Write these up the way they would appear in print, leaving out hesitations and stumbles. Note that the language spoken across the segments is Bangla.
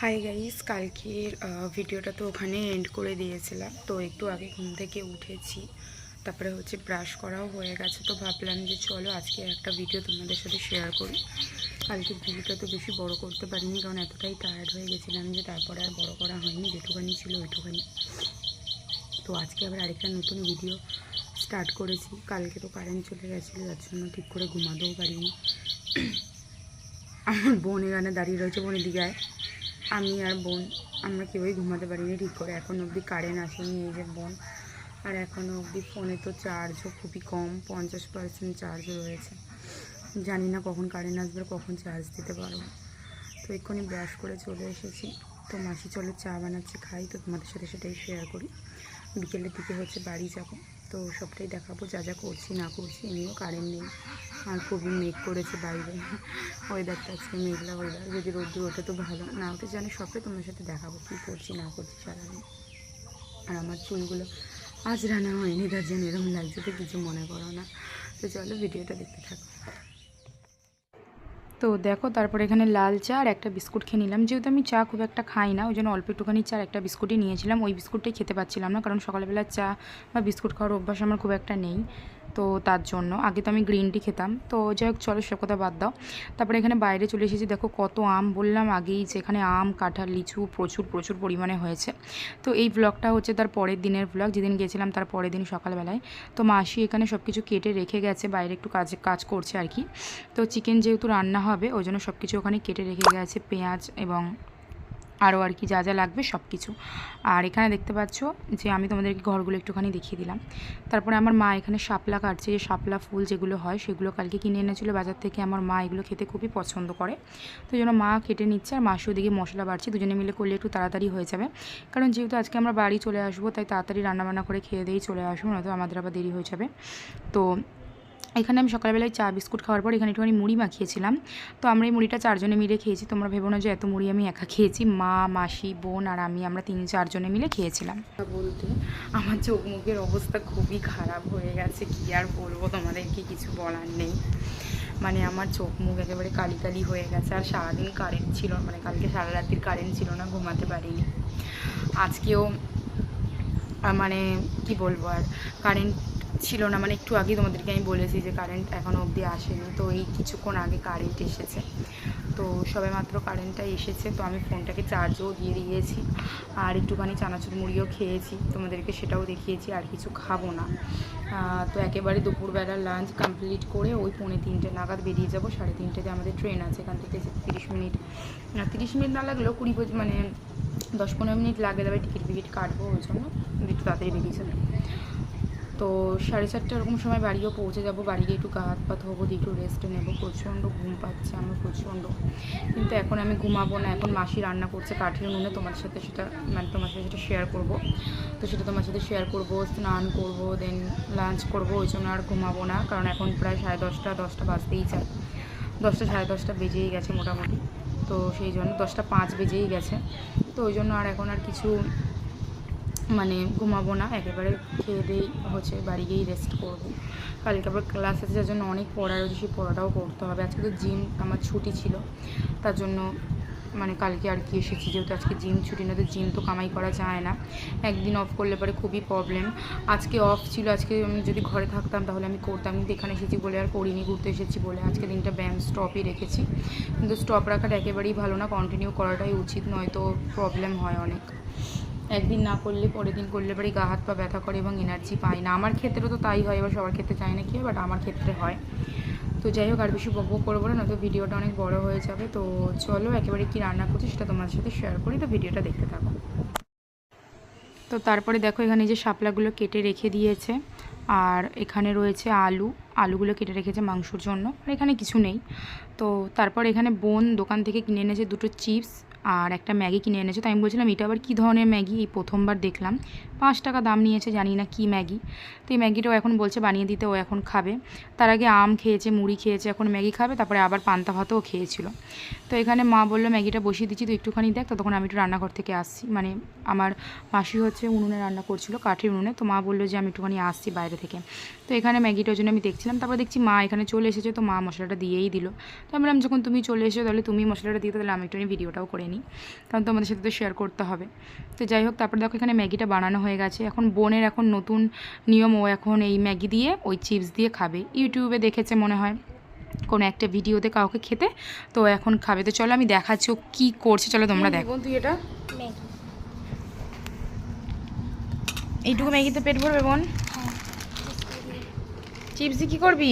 হাই গাইস, কালকের ভিডিওটা তো ওখানে এন্ড করে দিয়েছিলাম। তো একটু আগে ঘুম থেকে উঠেছি, তারপরে হচ্ছে ব্রাশ করাও হয়ে গেছে। তো ভাবলাম যে চলো আজকে একটা ভিডিও তোমাদের সাথে শেয়ার করি। কালকের ভিডিওটা তো বেশি বড় করতে পারিনি, কারণ এতটাই টায়ার্ড হয়ে গেছিলাম যে তারপরে আর বড় করা হয়নি, যেটুখানি ছিল ওইটুখানি। তো আজকে আবার আরেকটা নতুন ভিডিও স্টার্ট করেছি। কালকে তো কারেন্ট চলে গেছিলো, যার জন্য ঠিক করে ঘুমাতেও পারিনি। আমার বোন এখানে দাঁড়িয়ে রয়েছে, বোনের দিকে আয়। আমি আর বোন আমরা কেউই ঘুমাতে পারিনি ঠিক করে। এখন অবধি কারেন্ট আসেনি, এই যে বোন। আর এখনও অবধি ফোনে তো চার্জও খুবই কম, 50% চার্জ রয়েছে। জানি না কখন কারেন্ট আসবে, কখন চার্জ দিতে পারবো। তো এক্ষুনি ব্রাশ করে চলে এসেছি। তো মাসি চলো চা বানাচ্ছে, খাই। তো তোমাদের সাথে সেটাই শেয়ার করি। বিকেলের দিকে হচ্ছে বাড়ি যাব, তো সবটাই দেখাবো, যা যা করছি না করছি। এমনিও কারেন্ট নেই, আর খুবই মেঘ করেছে বাইরে। ওয়েদারটা আজকে মেঘলা ওয়েদার। যদি রোদ্দুর ওঠে তো ভালো, না ওঠে জানি সবটাই তোমার সাথে দেখাবো, কী করছি না করছি সারাদিন। আর আমার চুলগুলো আজ রান্না হয়নি, তার জন্য এরকম লাগছে, তো কিছু মনে করো না। তো চলো ভিডিওটা দেখতে থাকো। তো দেখো, তারপরে এখানে লাল চা আর একটা বিস্কুট খেয়ে নিলাম। যেহেতু আমি চা খুব একটা খাই না, ওই জন্য অল্প একটুখানি চা আর একটা বিস্কুটই নিয়েছিলাম। ওই বিস্কুটটাই খেতে পাচ্ছিলাম না, কারণ সকালবেলা চা বা বিস্কুট খাওয়ার অভ্যাস আমার খুব একটা নেই। তো তার জন্য আগে তো আমি গ্রিন টি খেতাম। তো যাই হোক, চলো সব কথা বাদ দাও। তারপরে এখানে বাইরে চলে এসেছি, দেখো কত আম। বললাম আগেই যে এখানে আম, কাঁঠাল, লিচু প্রচুর প্রচুর পরিমাণে হয়েছে। তো এই ব্লগটা হচ্ছে তার পরের দিনের ব্লগ, যেদিন গেছিলাম তার পরের দিন সকালবেলায়। তো মাসি এখানে সব কিছু কেটে রেখে গেছে, বাইরে একটু কাজ করছে আর কি। তো চিকেন যেহেতু রান্না হবে, ওই জন্য সব কিছু ওখানে কেটে রেখে গেছে, পেঁয়াজ এবং আরও আর কি যা যা লাগবে সব কিছু। আর এখানে দেখতে পাচ্ছ যে আমি তোমাদেরকে ঘরগুলো একটুখানি দেখিয়ে দিলাম। তারপরে আমার মা এখানে শাপলা কাটছে, যে শাপলা ফুল যেগুলো হয় সেগুলো কালকে কিনে এনেছিলো বাজার থেকে। আমার মা এগুলো খেতে খুবই পছন্দ করে, তো এই জন্য মা কেটে নিচ্ছে, আর মাসি ওদিকে মশলা বাড়ছে। দুজনে মিলে করলে একটু তাড়াতাড়ি হয়ে যাবে, কারণ যেহেতু আজকে আমরা বাড়ি চলে আসবো, তাই তাড়াতাড়ি রান্নাবান্না করে খেয়ে দিয়েই চলে আসবো, নয়তো আমাদের আবার দেরি হয়ে যাবে। তো এখানে আমি সকালবেলায় চা বিস্কুট খাওয়ার পর এখানে একটুখানি মুড়ি মাখিয়েছিলাম। তো আমরা এই মুড়িটা 4 জনে মিলে খেয়েছি। তোমরা ভেবো না যে এত মুড়ি আমি একা খেয়েছি, মা, মাসি, বোন আর আমরা 3-4 জনে মিলে খেয়েছিলাম। বলতে আমার চোখ মুখের অবস্থা খুবই খারাপ হয়ে গেছে, কি আর বলবো তোমাদেরকে, কিছু বলার নেই। মানে আমার চোখ মুখ একেবারে কালি কালি হয়ে গেছে। আর সারাদিন কারেন্ট ছিল, মানে কালকে সারা রাত্রির কারেন্ট ছিল না, ঘুমাতে পারিনি। আজকেও মানে কি বলবো, আর কারেন্ট ছিল না। মানে একটু আগে তোমাদেরকে আমি বলেছি যে কারেন্ট এখনও অবধি আসেনি, তো এই কিছুক্ষণ আগে কারেন্ট এসেছে। তো সবে মাত্র কারেন্টটা এসেছে, তো আমি ফোনটাকে চার্জও দিয়ে দিয়েছি, আর একটুখানি চানাচুর মুড়িও খেয়েছি, তোমাদেরকে সেটাও দেখিয়েছি। আর কিছু খাবো না। তো একেবারে দুপুরবেলার লাঞ্চ কমপ্লিট করে ওই 2:45 নাগাদ বেরিয়ে যাবো। 3:30টাতে আমাদের ট্রেন আছে, এখান থেকে 30 মিনিট, 30 মিনিট না লাগলেও 20 মানে 10-15 মিনিট লাগে, তবে টিকিট কাটবো, ওই জন্য একটু তাড়াতাড়ি বেরিয়ে যাবে। তো 4:30 এরকম সময় বাড়িও পৌঁছে যাবো। বাড়ি গিয়ে একটু গা হাত পা ধোবো, দিয়ে একটু রেস্ট নেবো। প্রচণ্ড ঘুম পাচ্ছে আমার, প্রচণ্ড। কিন্তু এখন আমি ঘুমাবো না, এখন মাসি রান্না করছে কাঠের উনুনে, তোমার সাথে সেটা শেয়ার করবো। তো সেটা তোমার সাথে শেয়ার করবো, স্নান করবো, দেন লাঞ্চ করবো। ওই জন্য আর ঘুমাবো না, কারণ এখন প্রায় 10:30 বাজতেই চায়। 10টা 10:30 বেজেই গেছে মোটামুটি। তো সেই জন্য 10টা 5 বেজেই গেছে। তো ওই জন্য আর এখন আর কিছু মানে ঘুমাবো না, একেবারে খেয়ে দিয়েই হচ্ছে বাড়ি গিয়েই রেস্ট করবো। কালকে আবার ক্লাস আছে, যার জন্য অনেক পড়া রয়েছে, সেই পড়াটাও করতে হবে। আজকে তো জিম আমার ছুটি ছিল, তার জন্য মানে কালকে আর কি এসেছি, যেহেতু আজকে জিম ছুটি, না তো জিম তো কামাই করা যায় না, একদিন অফ করলে পরে খুবই প্রবলেম। আজকে অফ ছিল, আজকে আমি যদি ঘরে থাকতাম তাহলে আমি করতাম, কিন্তু এখানে এসেছি বলে আর করিনি, ঘুরতে এসেছি বলে আজকে দিনটা ব্যায়াম স্টপই রেখেছি। কিন্তু স্টপ রাখাটা একেবারেই ভালো না, কন্টিনিউ করাটাই উচিত, নয়তো প্রবলেম হয় অনেক। একদিন না করলে পরের দিন করলে পরে গা হাত পা ব্যথা করে এবং এনার্জি পাই না। আমার ক্ষেত্রে তো তাই হয়, এবার সবার ক্ষেত্রে চাই না কি হয়, বাট আমার ক্ষেত্রে হয়। তো যাই হোক, আর বেশি বকবক করবো না, তো ভিডিওটা অনেক বড় হয়ে যাবে। তো চলো একেবারে কি রান্না করছি সেটা তোমার সাথে শেয়ার করি, তো ভিডিওটা দেখতে থাকো। তো তারপরে দেখো, এখানে যে শাপলাগুলো কেটে রেখে দিয়েছে, আর এখানে রয়েছে আলুগুলো কেটে রেখেছে মাংসর জন্য, আর এখানে কিছু নেই। তো তারপর এখানে বোন দোকান থেকে কিনে এনেছে 2টো চিপস আর একটা ম্যাগি কিনে এনেছে। তো আমি বলছিলাম এটা আবার কী ধরনের ম্যাগি, এই প্রথমবার দেখলাম। 5 টাকা দাম নিয়েছে, জানি না কী ম্যাগি। তো এই ম্যাগিটাও এখন বলছে বানিয়ে দিতে, ও এখন খাবে। তার আগে আম খেয়েছে, মুড়ি খেয়েছে, এখন ম্যাগি খাবে, তারপরে আবার পান্তা ভাতও খেয়েছিল। তো এখানে মা বললো ম্যাগিটা বসিয়ে দিচ্ছি, তো একটুখানি দেখ। তো তখন আমি একটু রান্নাঘর থেকে আসছি, মানে আমার মাসি হচ্ছে উনুনে রান্না করছিল, কাঠের উনুনে। তো মা বললো যে আমি একটুখানি আসছি বাইরে থেকে। তো এখানে ম্যাগিটার জন্য আমি দেখছি খাচ্ছিলাম। তারপর দেখছি মা এখানে চলে এসেছে, তো মা মশলাটা দিয়েই দিল। তো আমি বললাম যখন তুমি চলে এসেছো তাহলে তুমি মশলাটা দিয়ে, তাহলে আমি একটু ভিডিওটাও করে নিই, কারণ তোমাদের সাথে তো শেয়ার করতে হবে। তো যাই হোক, তারপর দেখো এখানে ম্যাগিটা বানানো হয়ে গেছে। এখন বোনের এখন নতুন নিয়ম, ও এখন এই ম্যাগি দিয়ে ওই চিপস দিয়ে খাবে। ইউটিউবে দেখেছে মনে হয় কোনো একটা ভিডিওতে কাউকে খেতে, তো এখন খাবে। তো চলো আমি দেখাচ্ছি ও কী করছে, চলো তোমরা দেখো। তুই এটা এইটুকু ম্যাগিতে পেট ভরবে বোন? চিপস দিয়ে কী করবি?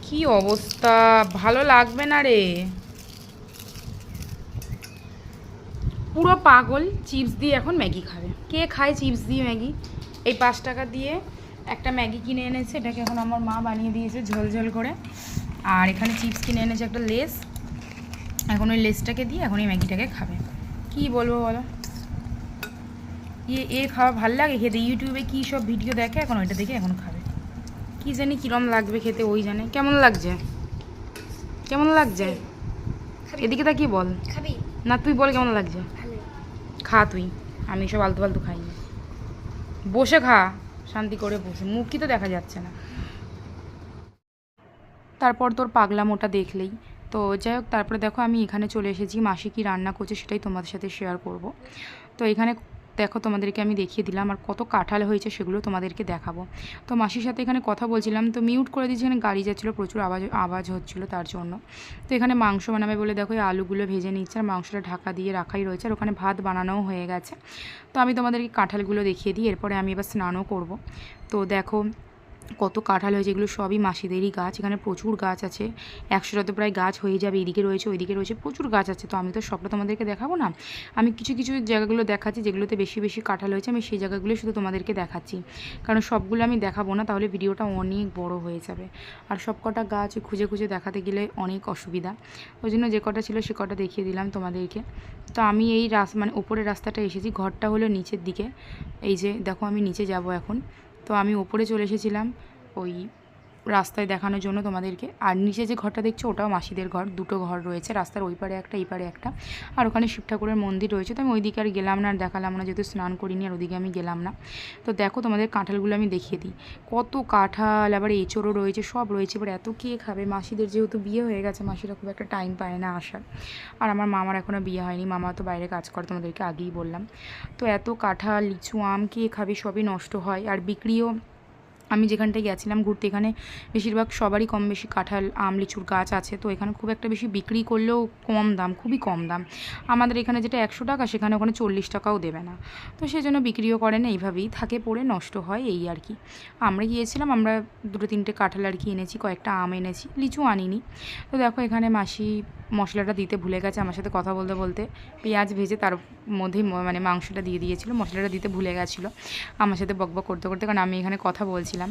কি অবস্থা, ভালো লাগবে না রে, পুরো পাগল। চিপস দিয়ে এখন ম্যাগি খাবে। কে খায় চিপস দিয়ে ম্যাগি? এই 5 টাকা দিয়ে একটা ম্যাগি কিনে এনেছে, এটাকে এখন আমার মা বানিয়ে দিয়েছে ঝোল করে। আর এখানে চিপস কিনে এনেছে একটা লেস, এখন ওই লেসটাকে দিয়ে এখন এই ম্যাগিটাকে খাবে। কি বলবো বলো, খাওয়া ভালো লাগে খেতে? ইউটিউবে কী সব ভিডিও দেখে, এখন ওইটা দেখে এখন খাবে। কি জানি কিরম লাগবে খেতে, ওই জানে। কেমন লাগছে, কেমন লাগছে? এদিকে তা কি বল না, তুই বল কেমন লাগছে। খা তুই, আমি সব আলতু ফালতু খাই না। বসে খা, শান্তি করে বসে, মুখ কি তো দেখা যাচ্ছে না। তারপর তোর পাগলামোটা দেখলেই তো। যাই হোক, তারপরে দেখো আমি এখানে চলে এসেছি, মাসি কি রান্না করছে সেটাই তোমাদের সাথে শেয়ার করব। তো এখানে দেখো তোমাদেরকে আমি দেখিয়ে দিলাম, আর কত কাঁঠাল হয়েছে সেগুলো তোমাদেরকে দেখাবো। তো মাসির সাথে এখানে কথা বলছিলাম, তো মিউট করে দিয়েছি, এখানে গাড়ি যাচ্ছিলো, প্রচুর আওয়াজ হচ্ছিলো তার জন্য। তো এখানে মাংস বানাবে বলে দেখো এই আলুগুলো ভেজে নিচ্ছে, আর মাংসটা ঢাকা দিয়ে রাখাই রয়েছে, আর ওখানে ভাত বানানোও হয়ে গেছে। তো আমি তোমাদেরকে কাঁঠালগুলো দেখিয়ে দিই, এরপরে আমি এবার স্নানও করব। তো দেখো কত কাঁঠাল হয়েছে, এগুলো সবই মাসিদেরই গাছ। এখানে প্রচুর গাছ আছে, 100টাতে প্রায় গাছ হয়ে যাবে। এদিকে রয়েছে, ওইদিকে রয়েছে, প্রচুর গাছ আছে। তো আমি তো সবটা তোমাদেরকে দেখাবো না, আমি কিছু কিছু জায়গাগুলো দেখাচ্ছি যেগুলোতে বেশি বেশি কাঁঠাল হয়েছে, আমি সেই জায়গাগুলো শুধু তোমাদেরকে দেখাচ্ছি, কারণ সবগুলো আমি দেখাবো না, তাহলে ভিডিওটা অনেক বড় হয়ে যাবে। আর সব কটা গাছ খুঁজে খুঁজে দেখাতে গেলে অনেক অসুবিধা, ওই জন্য যে কটা ছিল সে কটা দেখিয়ে দিলাম তোমাদেরকে। তো আমি এই মানে উপরের রাস্তাটা এসেছি, ঘরটা হলো নিচের দিকে। এই যে দেখো আমি নিচে যাব এখন। তো আমি ওপরে চলে এসেছিলাম ওই রাস্তায় দেখানোর জন্য তোমাদেরকে। আর নিচে যে ঘরটা দেখছো ওটাও মাসিদের ঘর, দুটো ঘর রয়েছে, রাস্তার ওই পারে একটা এই পারে একটা। আর ওখানে শিব ঠাকুরের মন্দির রয়েছে। তো আমি ওইদিকে আর গেলাম না, আর দেখালাম না, যেহেতু স্নান করিনি, আর ওদিকে আমি গেলাম না। তো দেখো তোমাদের কাঁঠালগুলো আমি দেখিয়ে দিই, কত কাঁঠাল, আবার এঁচোড়ও রয়েছে, সব রয়েছে। এবার এত কে খাবে, মাসিদের যেহেতু বিয়ে হয়ে গেছে, মাসিরা খুব একটা টাইম পায় না আসার। আর আমার মামার এখনও বিয়ে হয়নি, মামা তো বাইরে কাজ করে, তোমাদেরকে আগেই বললাম। তো এত কাঁঠাল, লিচু, আম কে খাবে, সবই নষ্ট হয়। আর বিক্রিও, আমি যেখানটায় গেছিলাম ঘুরতে, এখানে বেশিরভাগ সবারই কম বেশি কাঁঠাল, আম, লিচুর গাছ আছে। তো এখানে খুব একটা বেশি বিক্রি করলেও কম দাম, খুবই কম দাম। আমাদের এখানে যেটা 100 টাকা, সেখানে ওখানে 40 টাকাও দেবে না। তো সেই জন্য বিক্রিও করে না, এইভাবেই থাকে পড়ে, নষ্ট হয়, এই আর কি। আমরা গিয়েছিলাম, আমরা 2-3টে কাঁঠাল আর কি এনেছি, কয়েকটা আম এনেছি, লিচু আনিনি। তো দেখো এখানে মাসি মশলাটা দিতে ভুলে গেছে, আমার সাথে কথা বলতে বলতে পেঁয়াজ ভেজে তার মধ্যেই মানে মাংসটা দিয়ে দিয়েছিল, মশলাটা দিতে ভুলে গেছিলো আমার সাথে বকবক করতে করতে, কারণ আমি এখানে কথা বলছিলাম,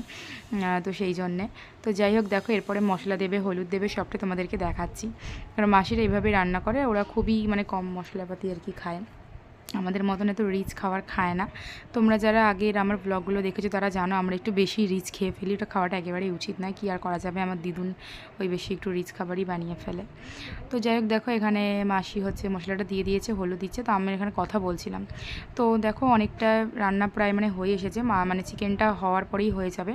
তো সেই জন্যে। তো যাই হোক, দেখো এরপরে মশলা দেবে, হলুদ দেবে, সবটা তোমাদেরকে দেখাচ্ছি। কারণ মাসিরা এইভাবে রান্না করে, ওরা খুবই মানে কম মশলাপাতি আর কি খায়, আমাদের মতন এত রিচ খাবার খায় না। তোমরা যারা আগের আমার ব্লগগুলো দেখেছো তারা জানো আমরা একটু বেশি রিচ খেয়ে ফেলি, ওটা খাওয়াটা একেবারেই উচিত নয়। কি আর করা যাবে, আমার দিদুন ওই বেশি একটু রিচ খাবারই বানিয়ে ফেলে। তো যাই হোক, দেখো এখানে মাসি হচ্ছে মশলাটা দিয়ে দিয়েছে, হলুদ দিচ্ছে। তো আমি এখানে কথা বলছিলাম। তো দেখো অনেকটা রান্না প্রায় মানে হয়ে এসেছে, মানে চিকেনটা হওয়ার পরেই হয়ে যাবে।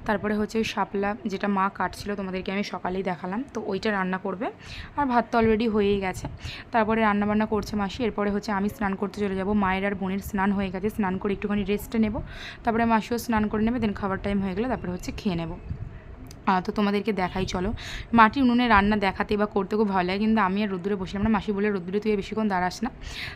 তারপরে হচ্ছে ওই শাপলা যেটা মা কাটছিল, তোমাদেরকে আমি সকালেই দেখালাম, তো ওইটা রান্না করবে। আর ভাত তো অলরেডি হয়েই গেছে। তারপরে রান্নাবান্না করছে মাসি, এরপরে হচ্ছে আমি স্নান করতে চলে যাব। মায়ের আর বোনের স্নান হয়ে গেছে, স্নান করে একটুখানি রেস্টে নেব, তারপরে মাসিও স্নান করে নেবে, দেন খাবার টাইম হয়ে গেলে তারপরে হচ্ছে খেয়ে নেব। তো তোমাদেরকে দেখাই চলো। মাটির উনুনে রান্না দেখাতে বা করতে খুব ভালো লাগে, কিন্তু আমি আর রোদ্দুরে বসলাম না। মাসি বলে রোদ্দুরে তুই বেশিক্ষণ দাঁড়াস না,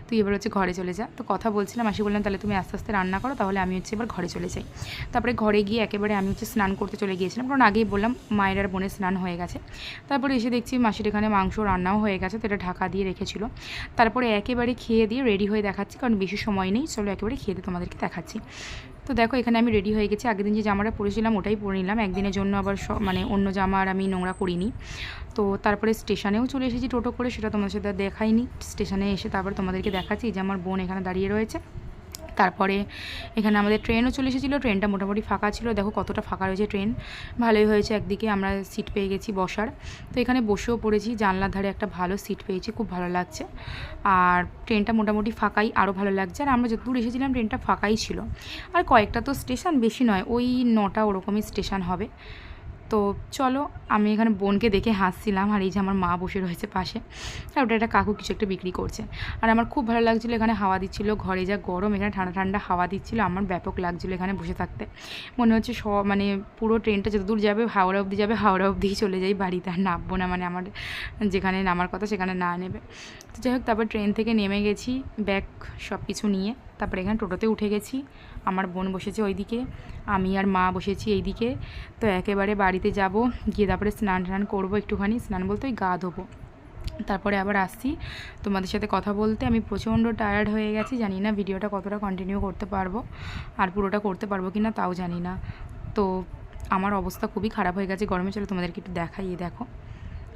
তুই এবার হচ্ছে ঘরে চলে যা। তো কথা বলছিলাম, মাসি বললাম তাহলে তুমি আস্তে আস্তে রান্না করো, তাহলে আমি হচ্ছে এবার ঘরে চলে যাই। তারপরে ঘরে গিয়ে একেবারে আমি হচ্ছে স্নান করতে চলে গিয়েছিলাম, কারণ আগেই বললাম মায়ের আর বোনের স্নান হয়ে গেছে। তারপরে এসে দেখছি মাসির এখানে মাংস রান্নাও হয়ে গেছে, তো এটা ঢাকা দিয়ে রেখেছিল। তারপরে একেবারে খেয়ে দিয়ে রেডি হয়ে দেখাচ্ছি, কারণ বেশি সময় নেই, চলো একেবারে খেয়ে দিয়ে তোমাদেরকে দেখাচ্ছি। তো দেখো এখানে আমি রেডি হয়ে গেছি, আগের দিন যে জামাটা পরেছিলাম ওটাই পরে নিলাম, একদিনের জন্য আবার মানে অন্য জামা আর আমি নোংরা করিনি। তো তারপরে স্টেশনেও চলে এসেছি টোটো করে, সেটা তোমাদের সাথে দেখাইনি। স্টেশনে এসে তারপর তোমাদেরকে দেখাচ্ছি যে আমার বোন এখানে দাঁড়িয়ে রয়েছে, তারপরে এখানে আমাদের ট্রেনও চলে এসেছিলো, ট্রেনটা মোটামুটি ফাঁকা ছিল, দেখো কতটা ফাঁকা রয়েছে ট্রেন, ভালোই হয়েছে, একদিকে আমরা সিট পেয়ে গেছি বসার। তো এখানে বসেও পড়েছি, জানলার ধারে একটা ভালো সিট পেয়েছি, খুব ভালো লাগছে। আর ট্রেনটা মোটামুটি ফাঁকাই, আরও ভালো লাগছে। আর আমরা যতদূর এসেছিলাম ট্রেনটা ফাঁকাই ছিল, আর কয়েকটা তো স্টেশন, বেশি নয়, ওই 9টা ওরকমই স্টেশন হবে। তো চলো, আমি এখানে বোনকে দেখে হাসছিলাম, আর এই যে আমার মা বসে রয়েছে পাশে, আর ওটা একটা কাকু কিছু একটা বিক্রি করছে। আর আমার খুব ভালো লাগছিলো, এখানে হাওয়া দিচ্ছিলো, ঘরে যা গরম, এখানে ঠান্ডা ঠান্ডা হাওয়া দিচ্ছিলো, আমার ব্যাপক লাগছিলো এখানে বসে থাকতে। মনে হচ্ছে মানে পুরো ট্রেনটা যতদূর যাবে হাওড়া অবধি যাবে, হাওড়া অবধিই চলে যাই, বাড়িতে আর নামবো না, মানে আমার যেখানে নামার কথা সেখানে না নেবে। তো যাই হোক, তারপর ট্রেন থেকে নেমে গেছি ব্যাগ সব কিছু নিয়ে, তারপরে এখানে টোটোতে উঠে গেছি, আমার বোন বসেছে ওইদিকে, আমি আর মা বসেছি এইদিকে। তো একেবারে বাড়িতে যাব, গিয়ে তারপরে স্নান টান করবো, একটুখানি স্নান বলতে ওই গা ধোবো, তারপরে আবার আসছি তোমাদের সাথে কথা বলতে। আমি প্রচণ্ড টায়ার্ড হয়ে গেছি, জানি না ভিডিওটা কতটা কন্টিনিউ করতে পারবো, আর পুরোটা করতে পারবো কি না তাও জানি না। তো আমার অবস্থা খুবই খারাপ হয়ে গেছে গরমে, চলো তোমাদেরকে একটু দেখাই। দেখো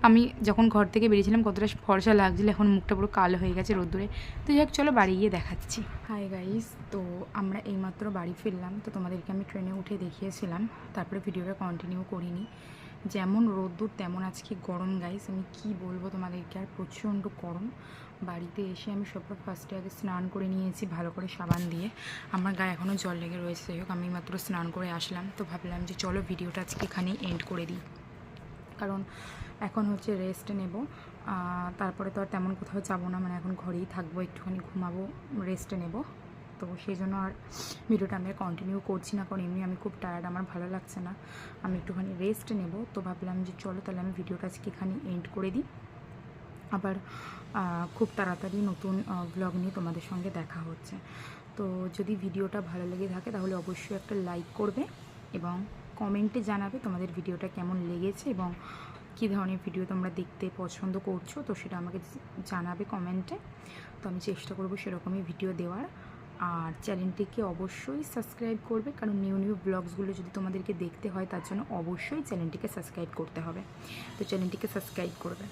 আমি যখন ঘর থেকে বেরিয়েছিলাম কতটা ফর্সা লাগছিলো, এখন মুখটা পুরো কালো হয়ে গেছে রোদ্দুরে। তো যাই হোক, চলো বাড়ি গিয়ে দেখাচ্ছি। হাই গাইস, তো আমরা এইমাত্র বাড়ি ফিরলাম। তো তোমাদেরকে আমি ট্রেনে উঠে দেখিয়েছিলাম, তারপরে ভিডিওটা কন্টিনিউ করিনি। যেমন রোদ্দুর তেমন আজকে গরম গাইস, আমি কি বলবো তোমাদেরকে, আর প্রচণ্ড গরম। বাড়িতে এসে আমি সবার ফার্স্টে আগে স্নান করে নিয়েছি ভালো করে সাবান দিয়ে, আমার গায়ে এখনও জল লেগে রয়েছে। যাই হোক, আমি মাত্র স্নান করে আসলাম, তো ভাবলাম যে চলো ভিডিওটা আজকে এখানেই এন্ড করে দিই, কারণ এখন হচ্ছে রেস্ট নেব। তারপরে তো আর তেমন কোথাও যাবো না, মানে এখন ঘরেই থাকবো, একটুখানি ঘুমাবো, রেস্ট নেব। তো সেই জন্য আর ভিডিওটা আমি কন্টিনিউ করছি না, কারণ এমনি আমি খুব টায়ার্ড, আমার ভালো লাগছে না, আমি একটুখানি রেস্ট নেব। তো ভাবলাম যে চলো তাহলে আমি ভিডিওটা আজকে এখানে এন্ড করে দিই, আবার খুব তাড়াতাড়ি নতুন ব্লগ নিয়ে তোমাদের সঙ্গে দেখা হচ্ছে। তো যদি ভিডিওটা ভালো লেগে থাকে তাহলে অবশ্যই একটা লাইক করবে, এবং কমেন্টে জানাবে তোমাদের ভিডিওটা কেমন লেগেছে, এবং কী ধরনের ভিডিও তোমরা দেখতে পছন্দ করছো, তো সেটা আমাকে জানাবে কমেন্টে। তো আমি চেষ্টা করবো সেরকমই ভিডিও দেওয়ার। আর চ্যানেলটিকে অবশ্যই সাবস্ক্রাইব করবে, কারণ নিউ নিউ ব্লগসগুলো যদি তোমাদেরকে দেখতে হয় তার জন্য অবশ্যই চ্যানেলটিকে সাবস্ক্রাইব করতে হবে। তো চ্যানেলটিকে সাবস্ক্রাইব করবে,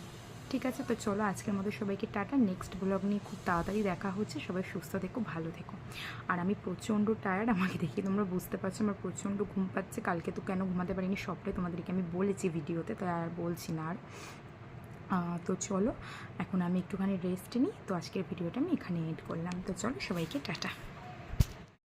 ঠিক আছে? তো চলো, আজকের মতো সবাইকে টাটা, নেক্সট ব্লগ নিয়ে খুব তাড়াতাড়ি দেখা হচ্ছে। সবাই সুস্থ থেকো, ভালো থেকো। আর আমি প্রচণ্ড টায়ার্ড, আমাকে দেখে তোমরা বুঝতে পারছো আমার প্রচণ্ড ঘুম পাচ্ছে। কালকে তো কেন ঘুমাতে পারিনি সবটাই তোমাদেরকে আমি বলেছি ভিডিওতে, তাই আর বলছি না আর। তো চলো, এখন আমি একটুখানি রেস্ট নিই। তো আজকের ভিডিওটা আমি এখানে এন্ড করলাম। তো চলো, সবাইকে টাটা।